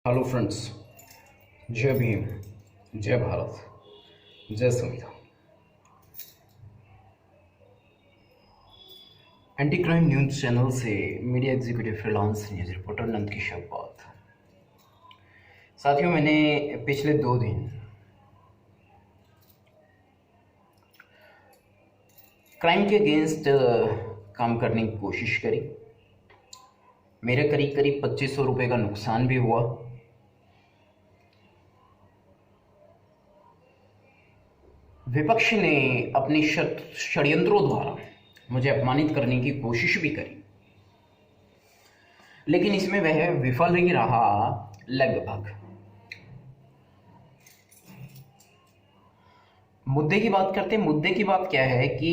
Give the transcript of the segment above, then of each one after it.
Hello friends, जय भीम, जय भारत, जय संविधान। एंटी क्राइम न्यूज़ चैनल से media executive freelance news reporter Nand Kishore बात। साथियों, मैंने पिछले 2 दिन क्राइम के अगेंस्ट काम करने की कोशिश करी। मेरे करीब करीब 2500 रुपये का नुकसान भी हुआ। विपक्ष ने अपने षड्यंत्रों द्वारा मुझे अपमानित करने की कोशिश भी करी, लेकिन इसमें वह विफल ही रहा लगभग। मुद्दे की बात करते हैं। मुद्दे की बात क्या है कि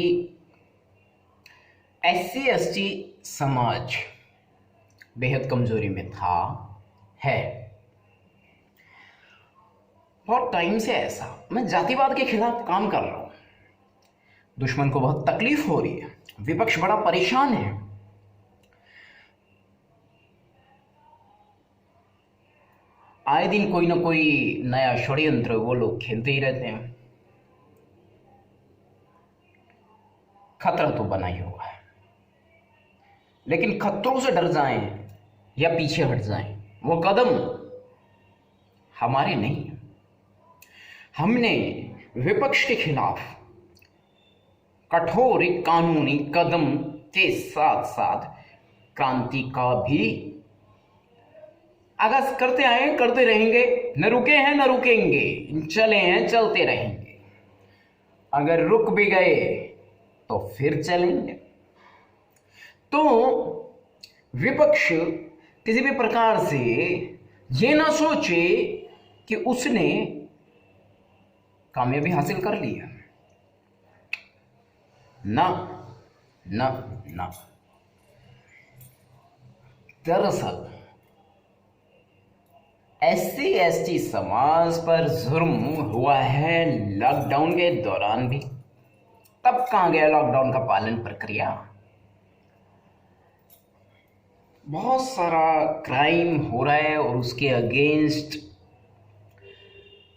SC ST समाज बेहद कमजोरी में था, है। बहुत टाइम से ऐसा मैं जातिवाद के खिलाफ काम कर रहा हूं। दुश्मन को बहुत तकलीफ हो रही है, विपक्ष बड़ा परेशान है। आए दिन कोई ना कोई नया षड्यंत्र वो लोग खेलते ही रहते हैं। खतरा तो बना ही हुआ है, लेकिन खतरों से डर जाएं या पीछे हट जाएं, वो कदम हमारे नहीं। हमने विपक्ष के खिलाफ कठोर कानूनी कदम के साथ साथ क्रांति का भी आगाज करते आए, करते रहेंगे। न रुके हैं न रुकेंगे, चले हैं चलते रहेंगे। अगर रुक भी गए तो फिर चलेंगे। तो विपक्ष किसी भी प्रकार से ये ना सोचे कि उसने कामयाबी हासिल कर ली है। ना ना ना, दरअसल SC ST समाज पर जुर्म हुआ है लॉकडाउन के दौरान भी। तब कहां गया लॉकडाउन का पालन प्रक्रिया? बहुत सारा क्राइम हो रहा है और उसके अगेंस्ट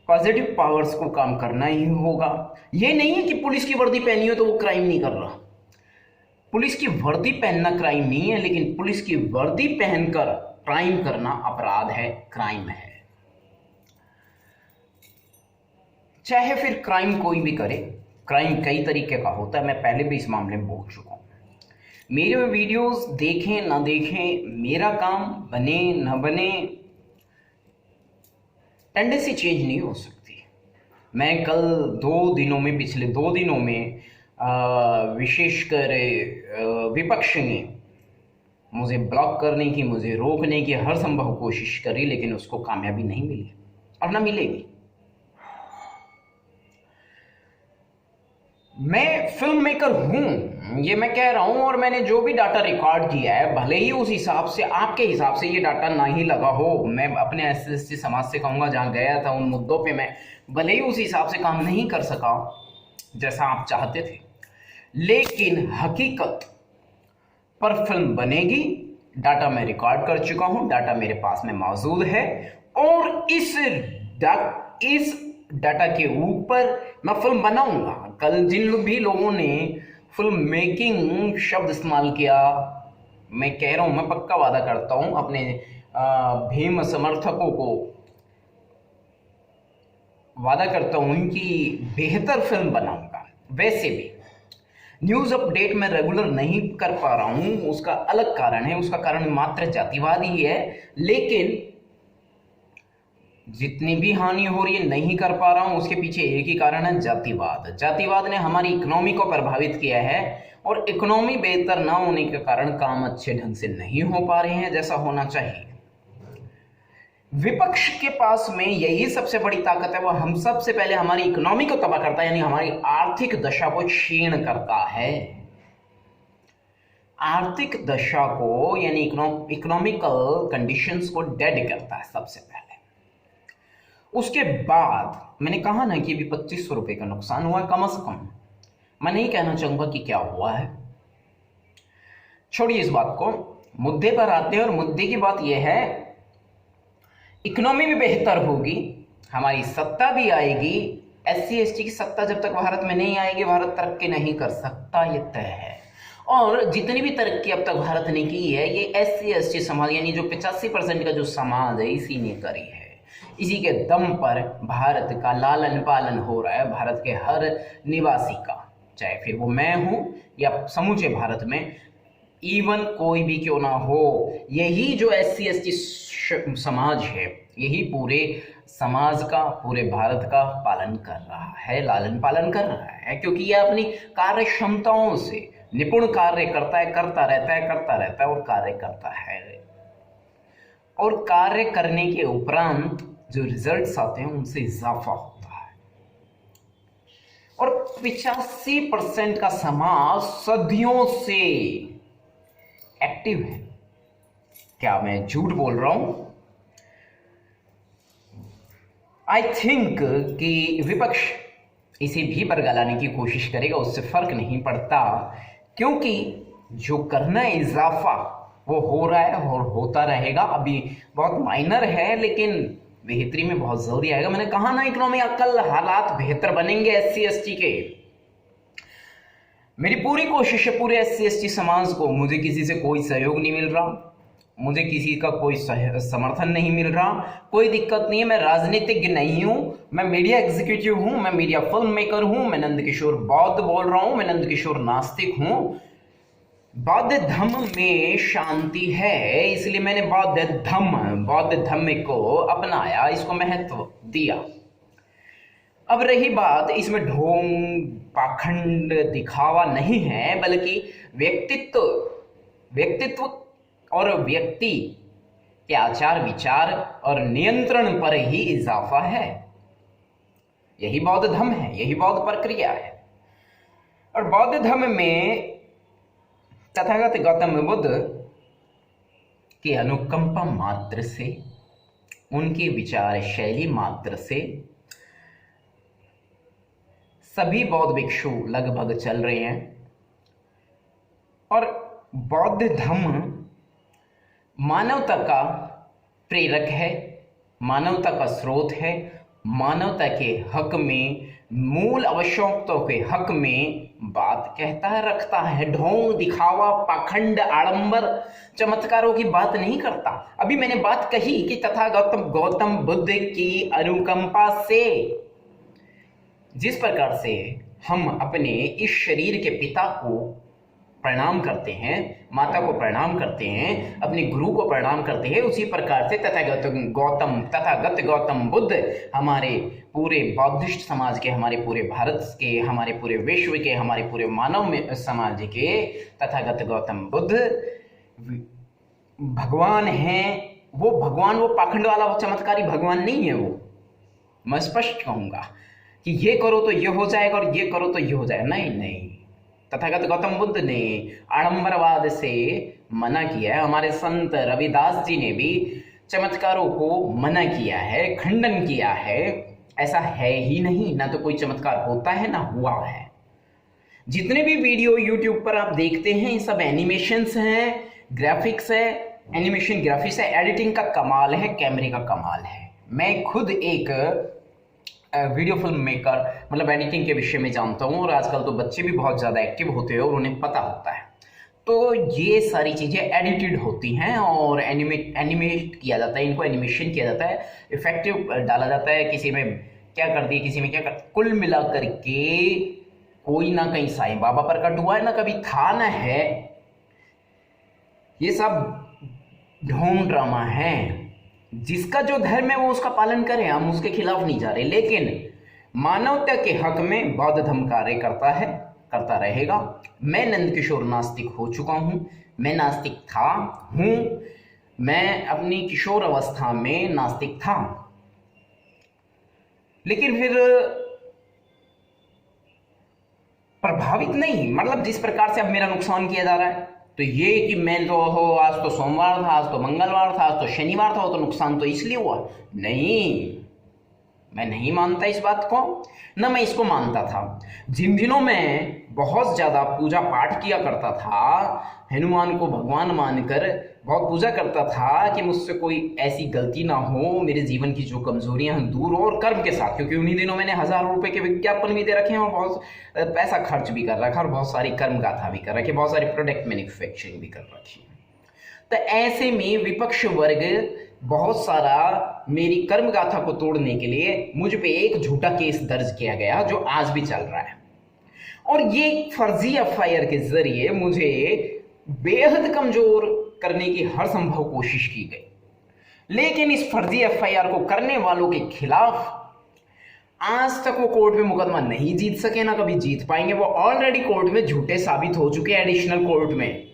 पॉजिटिव पावर्स को काम करना ही होगा। यह नहीं है कि पुलिस की वर्दी पहनी हो तो वो क्राइम नहीं कर रहा। पुलिस की वर्दी पहनना क्राइम नहीं है, लेकिन पुलिस की वर्दी पहनकर क्राइम करना अपराध है, क्राइम है। चाहे फिर क्राइम कोई भी करे, क्राइम कई तरीके का होता है। मैं पहले भी इस मामले में बोल चुका हूं। मेरे वीडियोस देखें ना देखें, मेरा काम बने ना बने, टेंडेंसी चेंज नहीं हो सकती। मैं कल 2 दिनों में, पिछले 2 दिनों में विशेषकर विपक्ष ने मुझे ब्लॉक करने की, मुझे रोकने की हर संभव कोशिश करी, लेकिन उसको कामयाबी नहीं मिली और ना मिलेगी। मैं फिल्म मेकर हूं, ये मैं कह रहा हूं, और मैंने जो भी डाटा रिकॉर्ड किया है, भले ही उस हिसाब से, आपके हिसाब से ये डाटा ना ही लगा हो। मैं अपने SC ST समाज से कहूंगा, जहां गया था उन मुद्दों पे मैं भले ही उस हिसाब से काम नहीं कर सका जैसा आप चाहते थे, लेकिन हकीकत पर फिल्म बनेगी। डाटा मैं रिकॉर्ड कर चुका हूं, डाटा मेरे पास में मौजूद है, और इस डाटा के ऊपर मैं फिल्म बनाऊंगा। कल जिन भी लोगों ने फिल्म मेकिंग शब्द इस्तेमाल किया, मैं कह रहा हूं, मैं पक्का वादा करता हूं अपने भीम समर्थकों को वादा करता हूं कि बेहतर फिल्म बनाऊंगा। वैसे भी न्यूज अपडेट मैं रेगुलर नहीं कर पा रहा हूं, उसका अलग कारण है। उसका कारण मात्र जातिवाद ही है, लेकिन जितनी भी हानि हो रही है नहीं कर पा रहा हूं, उसके पीछे एक ही कारण है, जातिवाद। जातिवाद ने हमारी इकोनॉमी को प्रभावित किया है, और इकोनॉमी बेहतर ना होने के कारण काम अच्छे ढंग से नहीं हो पा रहे हैं जैसा होना चाहिए। विपक्ष के पास में यही सबसे बड़ी ताकत है। वो हम सबसे पहले हमारी इकोनॉमी को तबाह करता है, यानी हमारी आर्थिक दशा को क्षीण करता है। आर्थिक दशा को, यानी इकोनॉमिकल कंडीशंस को डेड करता है सबसे पहले। उसके बाद मैंने कहा ना कि अभी 2500 रुपये का नुकसान हुआ है कम से कम। मैं नहीं कहना चाहूंगा कि क्या हुआ है, छोड़िए इस बात को। मुद्दे पर आते हैं, और मुद्दे की बात यह है, इकोनॉमी भी बेहतर होगी, हमारी सत्ता भी आएगी। एससी एसटी की सत्ता जब तक भारत में नहीं आएगी, भारत तरक्की नहीं कर सकता, ये तय है। और जितनी भी तरक्की अब तक भारत ने की है, ये एससी एसटी समाज यानी जो 85% का जो समाज है, इसी ने करी है। इसी के दम पर भारत का लालन पालन हो रहा है, भारत के हर निवासी का, चाहे फिर वो मैं हूं या समूचे भारत में, इवन कोई भी क्यों ना हो। यही जो एससी एसटी समाज है, यही पूरे समाज का, पूरे भारत का पालन कर रहा है, लालन पालन कर रहा है, क्योंकि यह अपनी कार्य क्षमताओं से निपुण कार्य करता है, करता रहता है और कार्य करता है। और कार्य करने के उपरांत जो रिजल्ट्स आते हैं, उनसे इजाफा होता है। और 85% का समाज सदियों से एक्टिव है। क्या मैं झूठ बोल रहा हूं? आई थिंक कि विपक्ष इसे भी बरगलाने की कोशिश करेगा, उससे फर्क नहीं पड़ता, क्योंकि जो करना है इजाफा वो हो रहा है और होता रहेगा। अभी बहुत माइनर है, लेकिन बेहतरी में बहुत जल्दी आएगा। मैंने कहा ना, इकोनॉमी कल हालात बेहतर बनेंगे एससी एसटी के। मेरी पूरी कोशिश है पूरे एससी एसटी समाज को, मुझे किसी से कोई सहयोग नहीं मिल रहा, मुझे किसी का कोई समर्थन नहीं मिल रहा, कोई दिक्कत नहीं है। मैं राजनीतिज्ञ नहीं हूं, मैं मीडिया एग्जीक्यूटिव हूं, मैं मीडिया फिल्म मेकर हूं, मैं नंदकिशोर बौद्ध बोल रहा हूं, मैं नंदकिशोर नास्तिक हूं। बौद्ध धम्म में शांति है, इसलिए मैंने बौद्ध धम्म को अपनाया, इसको महत्व दिया। अब रही बात, इसमें ढोंग पाखंड दिखावा नहीं है, बल्कि व्यक्तित्व और व्यक्ति के आचार विचार और नियंत्रण पर ही इजाफा है। यही बौद्ध धम्म है, यही बौद्ध प्रक्रिया है। और बौद्ध धम्म में तथागत गौतम बुद्ध की अनुकंपा मात्र से, उनकी विचार शैली मात्र से सभी बौद्ध भिक्षु लगभग चल रहे हैं। और बौद्ध धम्म मानवता का प्रेरक है, मानवता का स्रोत है, मानवता के हक में, मूल आवश्यकताओं के हक में बात कहता है, रखता है। ढोंग दिखावा पाखंड आडंबर चमत्कारों की बात नहीं करता। अभी मैंने बात कही कि तथागत गौतम बुद्ध की अनुकंपा से, जिस प्रकार से हम अपने इस शरीर के पिता को प्रणाम करते हैं, माता को प्रणाम करते हैं, अपने गुरु को प्रणाम करते हैं, उसी प्रकार से तथागत गौतम बुद्ध हमारे पूरे बौद्धिस्ट समाज के, हमारे पूरे भारत के, हमारे पूरे विश्व के, हमारे पूरे मानव समाज के तथागत गौतम बुद्ध भगवान हैं। वो भगवान, वो पाखंड वाला चमत्कारी भगवान नहीं है। वो मैं स्पष्ट कहूंगा कि ये करो तो ये हो जाएगा और ये करो तो ये हो जाएगा, नहीं। तथागत गौतम बुद्ध ने आडंबरवाद से मना किया है। हमारे संत रविदास जी ने भी चमत्कारों को मना किया है, खंडन किया है। ऐसा है ही नहीं, ना तो कोई चमत्कार होता है ना हुआ है। जितने भी वीडियो यूट्यूब पर आप देखते हैं, ये सब एनिमेशंस हैं, ग्राफिक्स है, एनिमेशन ग्राफिक्स है, एडिटिंग का कमाल है, कैमरे का कमाल है। मैं खुद एक वीडियो फिल्म मेकर, मतलब एडिटिंग के विषय में जानता हूँ, और आजकल तो बच्चे भी बहुत ज़्यादा एक्टिव होते हैं और उन्हें पता होता है। तो ये सारी चीज़ें एडिटेड होती हैं और एनिमेट किया जाता है, इनको एनिमेशन किया जाता है, इफेक्टिव डाला जाता है, किसी में क्या कर दिया, किसी में क्या कर, कुल मिला करके कोई ना कहीं साईं बाबा प्रकट हुआ है, ना कभी था ना है। ये सब ढोंग ड्रामा है। जिसका जो धर्म है वो उसका पालन करें, हम उसके खिलाफ नहीं जा रहे, लेकिन मानवता के हक में बौद्ध धर्म कार्य करता है, करता रहेगा। मैं नंदकिशोर नास्तिक हो चुका हूं, मैं नास्तिक हूं, मैं अपनी किशोर अवस्था में नास्तिक था, लेकिन फिर प्रभावित नहीं, मतलब जिस प्रकार से अब मेरा नुकसान किया जा रहा है, तो ये कि मैं तो आज तो सोमवार था, आज तो मंगलवार था, आज तो शनिवार था, तो नुकसान तो इसलिए हुआ नहीं। मैं नहीं मानता इस बात को, न मैं इसको मानता था। जिन दिनों मैं बहुत ज़्यादा पूजा पाठ किया करता था, हनुमान को भगवान मानकर बहुत पूजा करता था कि मुझसे कोई ऐसी गलती ना हो, मेरे जीवन की जो कमजोरियां हैं दूर हो, और कर्म के साथ, क्योंकि उन्हीं दिनों मैंने हज़ारों रुपए के विज्ञापन भी दे रखे हैं और बहुत पैसा खर्च भी कर रखा और बहुत सारी कर्म गाथा भी कर रखी, बहुत सारी प्रोडक्ट मैन्युफैक्चरिंग भी कर रखी। तो ऐसे में विपक्ष वर्ग बहुत सारा मेरी कर्म गाथा को तोड़ने के लिए मुझ पे एक झूठा केस दर्ज किया गया जो आज भी चल रहा है, और ये फर्जी एफआईआर के जरिए मुझे बेहद कमजोर करने की हर संभव कोशिश की गई। लेकिन इस फर्जी एफआईआर को करने वालों के खिलाफ आज तक वो कोर्ट में मुकदमा नहीं जीत सके, ना कभी जीत पाएंगे। वो ऑलरेडी कोर्ट में झूठे साबित हो चुके हैं, एडिशनल कोर्ट में।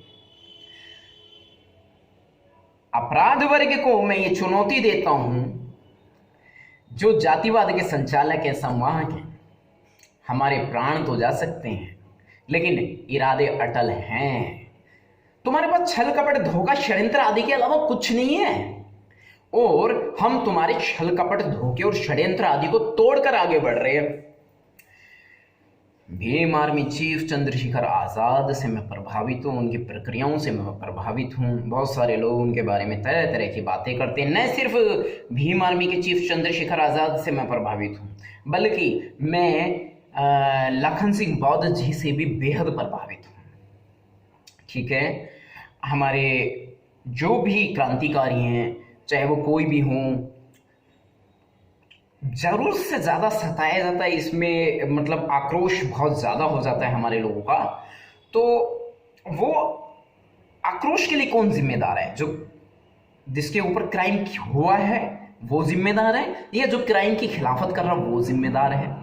अपराध वर्ग को मैं ये चुनौती देता हूं, जो जातिवाद के संचालक हैं, संवाहक हैं, हमारे प्राण तो जा सकते हैं लेकिन इरादे अटल हैं। तुम्हारे पास छल कपट धोखा षड्यंत्र आदि के अलावा कुछ नहीं है, और हम तुम्हारे छल कपट धोखे और षड्यंत्र आदि को तोड़कर आगे बढ़ रहे हैं। भीम आर्मी चीफ चंद्रशेखर आज़ाद से मैं प्रभावित हूँ, उनकी प्रक्रियाओं से मैं प्रभावित हूँ। बहुत सारे लोग उनके बारे में तरह तरह की बातें करते हैं। न सिर्फ भीम आर्मी के चीफ चंद्रशेखर आज़ाद से मैं प्रभावित हूँ, बल्कि मैं लखन सिंह बौद्ध जी से भी बेहद प्रभावित हूँ। ठीक है, हमारे जो भी क्रांतिकारी हैं, चाहे वो कोई भी हों, जरूरत से ज़्यादा सताया जाता है इसमें, मतलब आक्रोश बहुत ज़्यादा हो जाता है हमारे लोगों का। तो वो आक्रोश के लिए कौन जिम्मेदार है? जो जिसके ऊपर क्राइम हुआ है वो जिम्मेदार है, या जो क्राइम की खिलाफत कर रहा वो जिम्मेदार है?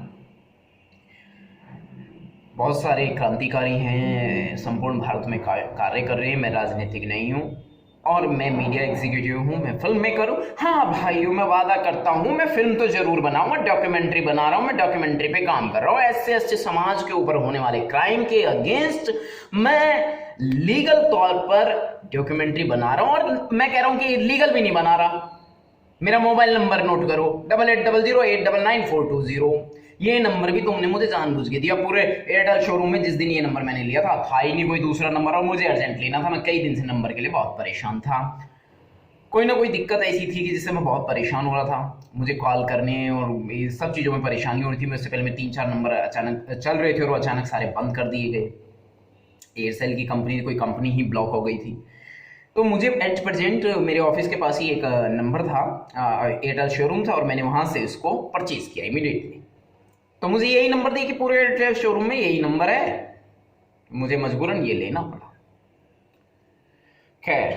बहुत सारे क्रांतिकारी हैं, संपूर्ण भारत में कार्य कर रहे हैं। मैं राजनीतिक नहीं हूँ और मैं मीडिया एग्जीक्यूटिव हूँ, मैं फिल्म मेकर हूँ। हाँ भाइयों, मैं वादा करता हूँ मैं फिल्म तो जरूर बनाऊंगा, डॉक्यूमेंट्री बना रहा हूँ, मैं डॉक्यूमेंट्री पे काम कर रहा हूँ। ऐसे ऐसे समाज के ऊपर होने वाले क्राइम के अगेंस्ट मैं लीगल तौर पर डॉक्यूमेंट्री बना रहा हूँ, और मैं कह रहा हूँ कि लीगल भी नहीं बना रहा। मेरा मोबाइल नंबर नोट करो, 880008994220। ये नंबर भी तुमने मुझे जानबूझ के दिया। पूरे एयरटेल शोरूम में जिस दिन ये नंबर मैंने लिया था ही नहीं कोई दूसरा नंबर, और मुझे अर्जेंट लेना था। मैं कई दिन से नंबर के लिए बहुत परेशान था। कोई ना कोई दिक्कत ऐसी थी कि जिससे मैं बहुत परेशान हो रहा था। मुझे कॉल करने और ये सब चीज़ों में परेशानी हो रही थी। मैं उससे पहले में 3-4 नंबर अचानक चल रहे थे और अचानक सारे बंद कर दिए गए। एयरसेल की कंपनी, कोई कंपनी ही ब्लॉक हो गई थी। तो मुझे एट प्रेजेंट मेरे ऑफिस के पास ही एक नंबर था, एयरटेल शोरूम था, और मैंने वहाँ से इसको परचेज किया इमीडिएटली। तो मुझे यही नंबर दी कि पूरे एयरटेल शोरूम में यही नंबर है, मुझे मजबूरन ये लेना पड़ा। खैर,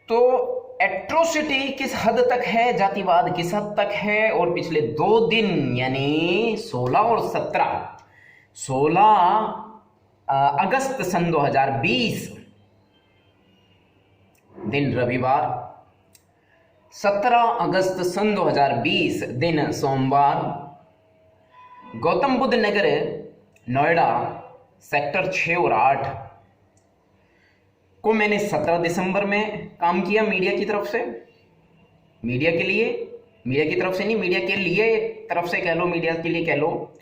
तो एट्रोसिटी किस हद तक है, जातिवाद किस हद तक है, और पिछले 2 दिन यानी 16 और 16 अगस्त सन 2020 दिन रविवार, 17 अगस्त सन 2020 दिन सोमवार, गौतम बुद्ध नगर नोएडा सेक्टर 6 और 8 को मैंने 17 दिसंबर में काम किया मीडिया की तरफ से। मीडिया के लिए, मीडिया की तरफ से नहीं, मीडिया के लिए, एक तरफ से कह लो, मीडिया के लिए कह लो,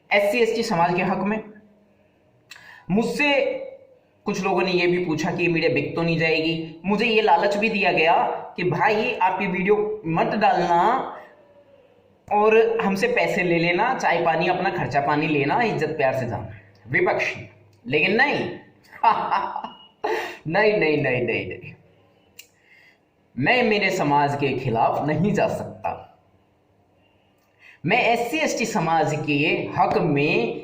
SC/ST समाज के हक में। मुझसे कुछ लोगों ने ये भी पूछा कि मीडिया बिक तो नहीं जाएगी। मुझे ये लालच भी दिया गया कि भाई आप ये वीडियो मत डालना और हमसे पैसे ले लेना, चाय पानी अपना खर्चा पानी लेना, इज्जत प्यार से जाना। विपक्ष, लेकिन नहीं नहीं नहीं नहीं नहीं नहीं, मैं मेरे समाज के खिलाफ नहीं जा सकता। मैं SC/ST समाज के हक में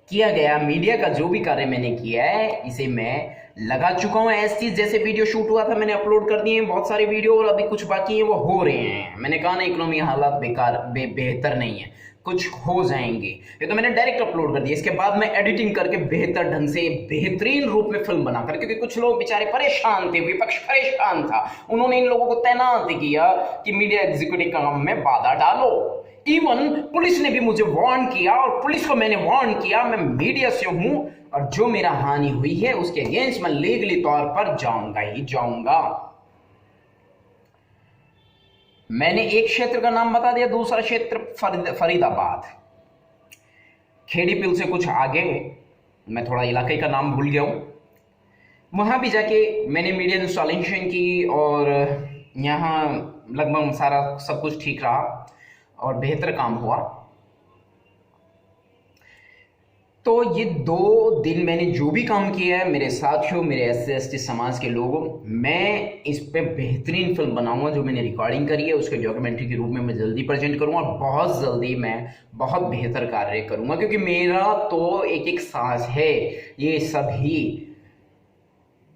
किया गया मीडिया का जो भी कार्य मैंने किया है, इसे मैं लगा चुका हूँ। SC जैसे वीडियो शूट हुआ था मैंने अपलोड कर दिए हैं बहुत सारे वीडियो, और अभी कुछ बाकी हैं वो हो रहे हैं। मैंने कहा ना, इकोनॉमी हालात बेकार बेहतर नहीं है, कुछ हो जाएंगे। ये तो मैंने डायरेक्ट अपलोड कर दिया। इसके बाद मैं एडिटिंग करके बेहतर ढंग से बेहतरीन रूप में फिल्म बनाकर, क्योंकि कुछ लोग बेचारे परेशान थे, विपक्ष परेशान था, उन्होंने इन लोगों को तैनात किया कि मीडिया एग्जीक्यूटिव काम में बाधा डालो। इवन पुलिस ने भी मुझे वार्न किया, और पुलिस को मैंने वार्न किया, मैं मीडिया से हूं और जो मेरा हानि हुई है उसके अगेंस्ट मैं लीगली तौर पर जाऊंगा ही जाऊंगा। मैंने एक क्षेत्र का नाम बता दिया, दूसरा क्षेत्र फरीदाबाद। खेड़ी पुल से कुछ आगे, मैं थोड़ा इलाके का नाम भूल गया हूँ, वहाँ भी जाके मैंने मीडिया इंस्टॉलेशन की और यहाँ लगभग सारा सब कुछ ठीक रहा और बेहतर काम हुआ। तो ये 2 दिन मैंने जो भी काम किया है मेरे साथियों, मेरे SC/ST समाज के लोगों, मैं इस पे बेहतरीन फिल्म बनाऊंगा। जो मैंने रिकॉर्डिंग करी है उसके डॉक्यूमेंट्री के रूप में मैं जल्दी प्रेजेंट करूंगा और बहुत जल्दी मैं बहुत बेहतर कार्य करूंगा, क्योंकि मेरा तो एक एक सांस है ये सभी।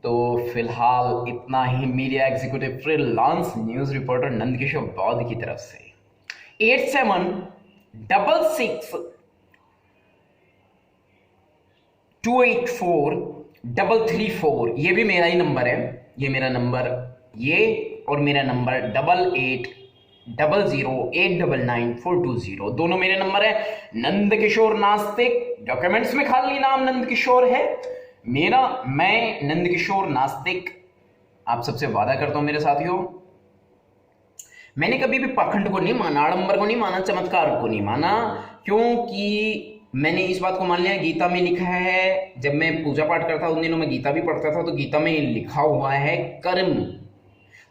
तो फिलहाल इतना ही media executive freelance news reporter Nandkishore Bauddh की तरफ से। 8766284334, ये भी मेरा ही नंबर है। ये मेरा नंबर, ये और मेरा नंबर 8800899420, दोनों मेरे नंबर है। नंदकिशोर नास्तिक, डॉक्यूमेंट्स में खाली नाम नंदकिशोर है मेरा। मैं नंदकिशोर नास्तिक आप सबसे वादा करता हूं मेरे साथियों, मैंने कभी भी पाखंड को नहीं माना, आडंबर को नहीं माना, चमत्कार को नहीं माना, क्योंकि मैंने इस बात को मान लिया। गीता में लिखा है, जब मैं पूजा पाठ करता उन दिनों में गीता भी पढ़ता था, तो गीता में लिखा हुआ है कर्म।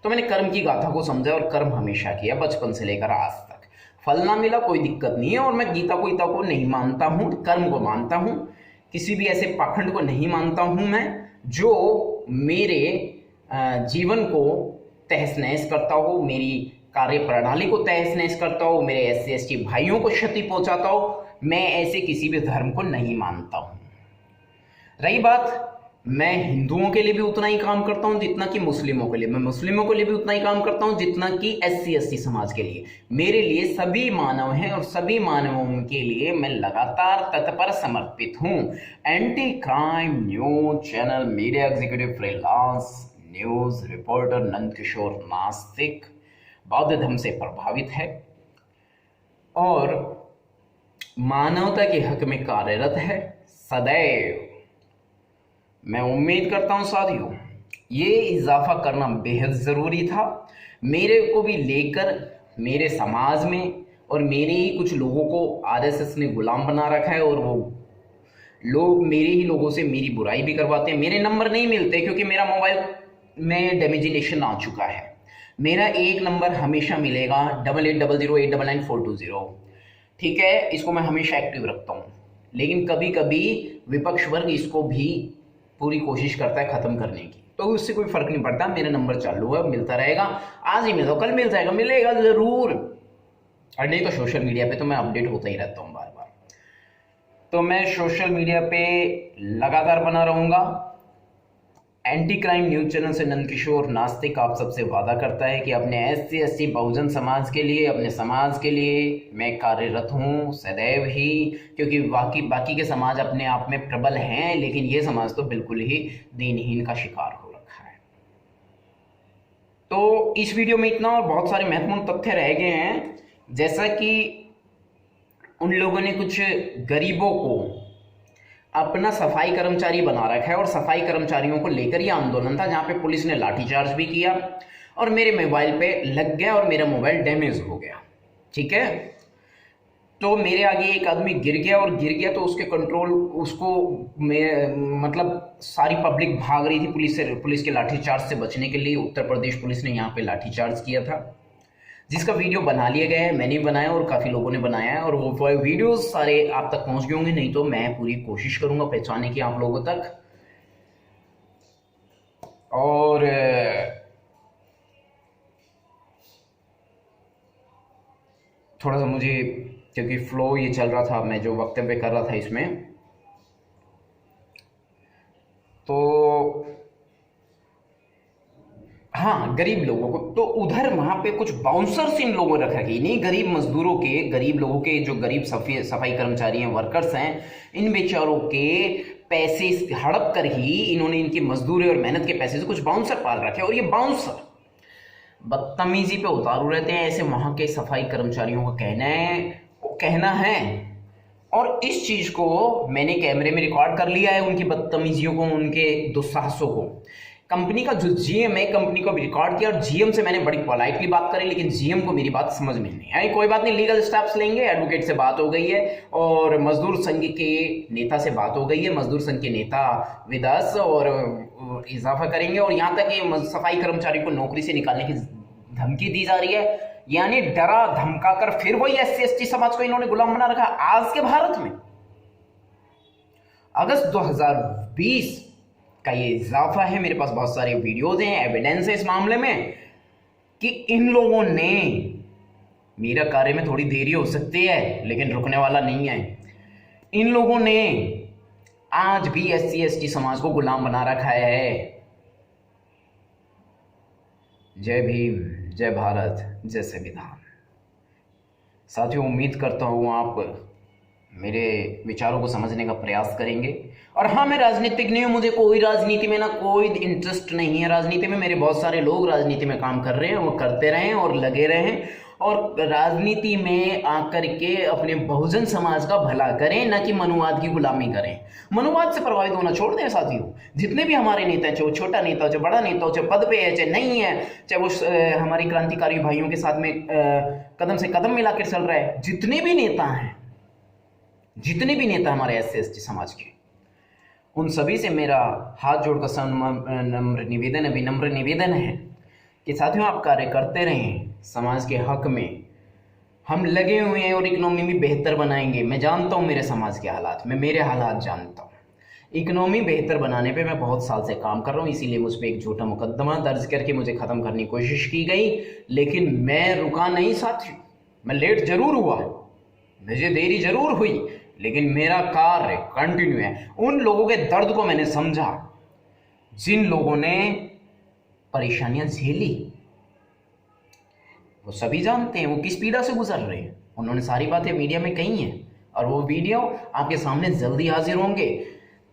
तो मैंने कर्म की गाथा को समझा और कर्म हमेशा किया, बचपन से लेकर आज तक। फल ना मिला कोई दिक्कत नहीं है, और मैं गीता को नहीं मानता हूं, कर्म को मानता हूं। किसी भी ऐसे पाखंड को नहीं मानता हूं मैं, जो मेरे जीवन को तहस नहस करता हो, मेरी कार्य प्रणाली को तहस नहस करता हो, मेरे SC/ST भाइयों को क्षति पहुंचाता हो, मैं ऐसे किसी भी धर्म को नहीं मानता हूं। रही बात, मैं हिंदुओं के लिए भी उतना ही काम करता हूं जितना कि मुस्लिमों के लिए, मैं मुस्लिमों के लिए भी उतना ही काम करता हूं जितना कि SC/ST समाज के लिए। मेरे लिए सभी मानव हैं और सभी मानवों के लिए मैं लगातार तत्पर समर्पित हूं। Anti crime news channel media executive freelance news reporter Nandkishore नास्तिक बौद्ध धर्म से प्रभावित है और मानवता के हक में कार्यरत है सदैव। मैं उम्मीद करता हूं साथियों, ये इजाफा करना बेहद ज़रूरी था। मेरे को भी लेकर मेरे समाज में और मेरे ही कुछ लोगों को RSS ने गुलाम बना रखा है, और वो लोग मेरे ही लोगों से मेरी बुराई भी करवाते हैं। मेरे नंबर नहीं मिलते क्योंकि मेरा मोबाइल में डैमेजिनेशन आ चुका है। मेरा एक नंबर हमेशा मिलेगा 8800899420, ठीक है, इसको मैं हमेशा एक्टिव रखता हूँ। लेकिन कभी कभी विपक्ष वर्ग इसको भी पूरी कोशिश करता है ख़त्म करने की, तो उससे कोई फर्क नहीं पड़ता। मेरा नंबर चालू है, मिलता रहेगा, आज ही मिलो कल मिल जाएगा, मिलेगा ज़रूर। और नहीं तो सोशल मीडिया पे तो मैं अपडेट होता ही रहता हूँ बार बार। तो मैं सोशल मीडिया पे लगातार बना रहूँगा। एंटी क्राइम न्यूज चैनल से नंदकिशोर नास्तिक आप सबसे वादा करता है कि अपने SC/ST बहुजन समाज के लिए, अपने समाज के लिए मैं कार्यरत हूँ सदैव ही, क्योंकि बाकी के समाज अपने आप में प्रबल हैं, लेकिन ये समाज तो बिल्कुल ही दीनहीन का शिकार हो रखा है। तो इस वीडियो में इतना, और बहुत सारे महत्वपूर्ण तथ्य रह गए हैं, जैसा कि उन लोगों ने कुछ गरीबों को अपना सफाई कर्मचारी बना रखा है, और सफाई कर्मचारियों को लेकर यह आंदोलन था, जहां पे पुलिस ने लाठीचार्ज भी किया और मेरे मोबाइल पे लग गया और मेरा मोबाइल डैमेज हो गया। ठीक है, तो मेरे आगे एक आदमी गिर गया, और गिर गया तो उसके कंट्रोल उसको मतलब सारी पब्लिक भाग रही थी पुलिस के लाठीचार्ज से बचने के लिए। उत्तर प्रदेश पुलिस ने यहाँ पे लाठीचार्ज किया था, जिसका वीडियो बना लिया गया है। मैंने बनाया और काफ़ी लोगों ने बनाया है, और वो वीडियोस सारे आप तक पहुंच गए होंगे। नहीं तो मैं पूरी कोशिश करूंगा पहुंचाने की आप लोगों तक। और थोड़ा सा मुझे, क्योंकि फ्लो ये चल रहा था, मैं जो वक्तव्य कर रहा था इसमें, तो हाँ, गरीब लोगों को तो उधर वहां पे कुछ बाउंसर्स इन लोगों ने रखा कि नहीं, गरीब मजदूरों के, गरीब लोगों के, जो गरीब सफाई कर्मचारी हैं, वर्कर्स हैं, इन बेचारों के पैसे हड़प कर ही इन्होंने इनकी मजदूरी और मेहनत के पैसे से कुछ बाउंसर पाल रखे। और ये बाउंसर बदतमीजी पे उतारू रहते हैं, ऐसे वहां के सफाई कर्मचारियों का कहना है। और इस चीज को मैंने कैमरे में रिकॉर्ड कर लिया है, उनकी बदतमीजियों को, उनके दुस्साहसों को। कंपनी का जो जीएम है, कंपनी को भी रिकॉर्ड किया और जीएम से मैंने बड़ी पोलाइटली बात करी, लेकिन जीएम को मेरी बात समझ में नहीं आई। कोई बात नहीं, लीगल स्टेप्स लेंगे। एडवोकेट से बात हो गई है और मजदूर संघ के नेता से बात हो गई है। मजदूर संघ के नेता विदास और इजाफा करेंगे और यहाँ तक कि सफाई कर्मचारी को नौकरी से निकालने की धमकी दी जा रही है। यानी डरा धमका कर फिर वही SC ST समाज को इन्होंने गुलाम बना रखा। आज के भारत में अगस्त 2020 का ये इजाफा है। मेरे पास बहुत सारे वीडियोज हैं, एविडेंस है इस मामले में कि इन लोगों ने, मेरा कार्य में थोड़ी देरी हो सकती है लेकिन रुकने वाला नहीं है, इन लोगों ने आज भी SC ST समाज को गुलाम बना रखा है। जय भीम, जय भारत, जय संविधान। साथियों, उम्मीद करता हूं आप मेरे विचारों को समझने का प्रयास करेंगे। और हाँ, मैं राजनीतिक नहीं हूँ, मुझे कोई राजनीति में ना कोई इंटरेस्ट नहीं है। राजनीति में मेरे बहुत सारे लोग राजनीति में काम कर रहे हैं, वो करते रहें और लगे रहें और राजनीति में आकर के अपने बहुजन समाज का भला करें, ना कि मनुवाद की गुलामी करें। मनुवाद से प्रभावित होना छोड़ दें साथियों। जितने भी हमारे नेता हैं, चाहे वो छोटा नेता हो, चाहे बड़ा नेता हो, चाहे पद पे है, चाहे नहीं है, चाहे वो हमारी क्रांतिकारी भाइयों के साथ में कदम से कदम मिलाकर चल रहा है, जितने भी नेता हैं, जितने भी नेता हमारे SC ST समाज के, उन सभी से मेरा हाथ जोड़कर नम्र निवेदन है, विनम्र निवेदन है कि साथियों आप कार्य करते रहें समाज के हक में। हम लगे हुए हैं और इकोनॉमी भी बेहतर बनाएंगे। मैं जानता हूं मेरे समाज के हालात, मैं मेरे हालात जानता हूं। इकोनॉमी बेहतर बनाने पे मैं बहुत साल से काम कर रहा हूं, इसीलिए मुझ पर एक झूठा मुकदमा दर्ज करके मुझे ख़त्म करने की कोशिश की गई, लेकिन मैं रुका नहीं साथियों। मैं लेट जरूर हुआ, मुझे देरी जरूर हुई, लेकिन मेरा कार्य कंटिन्यू है। उन लोगों के दर्द को मैंने समझा जिन लोगों ने परेशानियां झेली। वो सभी जानते हैं वो किस पीड़ा से गुजर रहे हैं। उन्होंने सारी बातें मीडिया में कही हैं और वो वीडियो आपके सामने जल्दी हाजिर होंगे।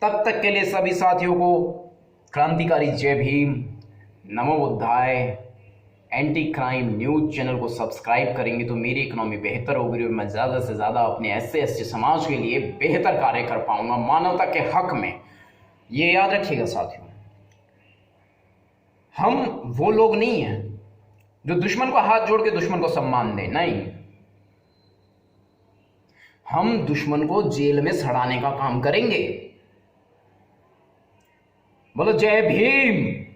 तब तक के लिए सभी साथियों को क्रांतिकारी जय भीम, नमो बुद्धाय। एंटी क्राइम न्यूज चैनल को सब्सक्राइब करेंगे तो मेरी इकोनॉमी बेहतर होगी और मैं ज़्यादा से ज़्यादा अपने SC ST समाज के लिए बेहतर कार्य कर पाऊंगा, मानवता के हक में। ये याद रखिएगा साथियों, हम वो लोग नहीं हैं जो दुश्मन को हाथ जोड़ के दुश्मन को सम्मान दें। नहीं, हम दुश्मन को जेल में सड़ाने का काम करेंगे। बोलो जय भीम।